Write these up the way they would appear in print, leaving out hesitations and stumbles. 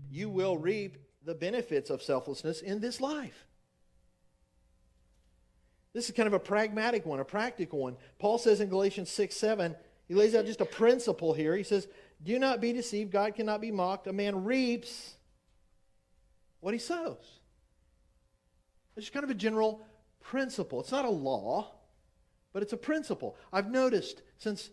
you will reap the benefits of selflessness in this life. This is kind of a pragmatic one, a practical one. Paul says in Galatians 6:7, he lays out just a principle here. He says, do not be deceived. God cannot be mocked. A man reaps what he sows. It's just kind of a general principle. It's not a law, but it's a principle. I've noticed since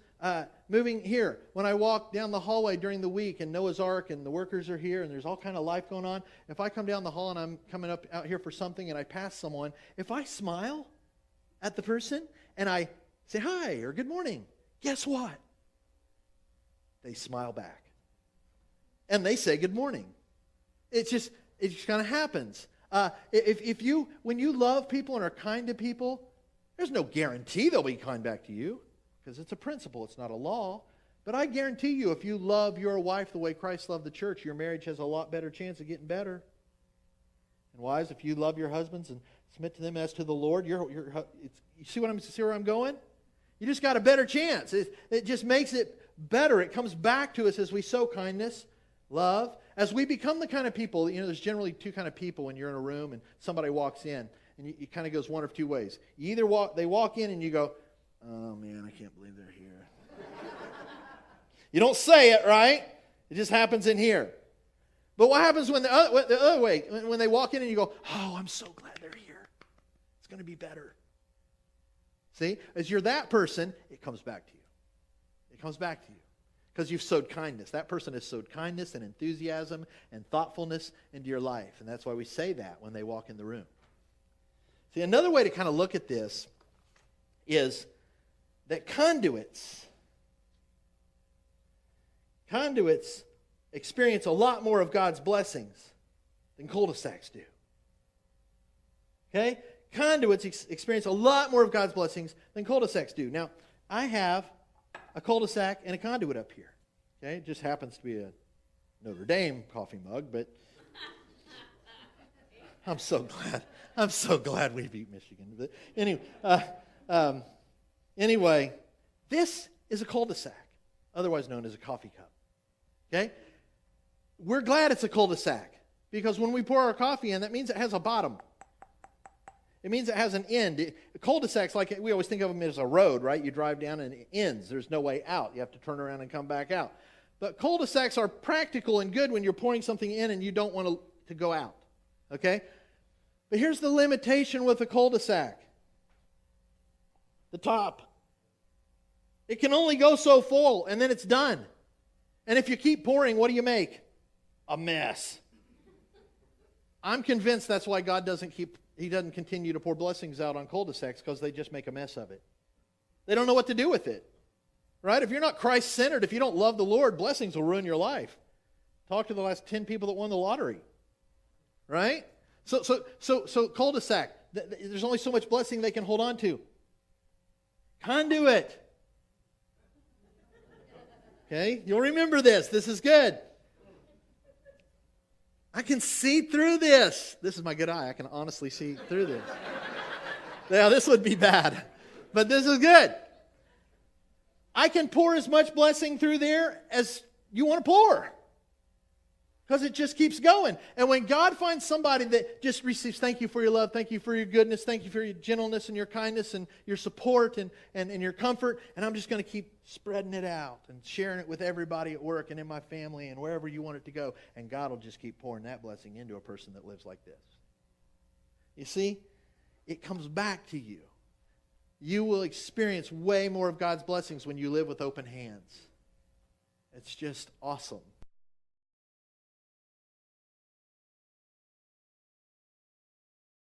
moving here, when I walk down the hallway during the week and Noah's Ark and the workers are here and there's all kind of life going on, if I come down the hall and I'm coming up out here for something and I pass someone, if I smile at the person and I say hi or good morning, guess what? They smile back. And they say good morning. It just kind of happens. When you love people and are kind to people, there's no guarantee they'll be kind back to you because it's a principle, it's not a law. But I guarantee you, if you love your wife the way Christ loved the church, your marriage has a lot better chance of getting better. And wives, if you love your husbands and submit to them as to the Lord, you see where I'm going? You just got a better chance. It just makes it better. It comes back to us as we sow kindness, love. As we become the kind of people, there's generally two kind of people when you're in a room and somebody walks in. And it kind of goes one of two ways. You either they walk in and you go, oh man, I can't believe they're here. You don't say it, right? It just happens in here. But what happens when the other way, when they walk in and you go, oh, I'm so glad they're here. It's going to be better. See, as you're that person, it comes back to you. It comes back to you because you've sowed kindness. That person has sowed kindness and enthusiasm and thoughtfulness into your life. And that's why we say that when they walk in the room. See, another way to kind of look at this is that conduits experience a lot more of God's blessings than cul-de-sacs do. Okay? Conduits experience a lot more of God's blessings than cul-de-sacs do. Now, I have a cul-de-sac and a conduit up here. Okay? It just happens to be a Notre Dame coffee mug, but I'm so glad we beat Michigan. But anyway, this is a cul-de-sac, otherwise known as a coffee cup. Okay? We're glad it's a cul-de-sac because when we pour our coffee in, that means it has a bottom. It means it has an end. Cul-de-sacs, like we always think of them as a road, right? You drive down and it ends. There's no way out. You have to turn around and come back out. But cul-de-sacs are practical and good when you're pouring something in and you don't want to go out. Okay? But here's the limitation with a cul-de-sac. The top. It can only go so full and then it's done. And if you keep pouring, what do you make? A mess. I'm convinced that's why God doesn't continue to pour blessings out on cul-de-sacs because they just make a mess of it. They don't know what to do with it. Right? If you're not Christ-centered, if you don't love the Lord, blessings will ruin your life. Talk to the last 10 people that won the lottery. Right? So cul-de-sac, there's only so much blessing they can hold on to. Conduit. Okay? You'll remember this. This is good. I can see through this. This is my good eye. I can honestly see through this. Now, this would be bad, but this is good. I can pour as much blessing through there as you want to pour because it just keeps going. And when God finds somebody that just receives, thank you for your love, thank you for your goodness, thank you for your gentleness and your kindness and your support and your comfort, and I'm just going to keep spreading it out and sharing it with everybody at work and in my family and wherever you want it to go, and God will just keep pouring that blessing into a person that lives like this. You see, it comes back to you. You will experience way more of God's blessings when you live with open hands. It's just awesome.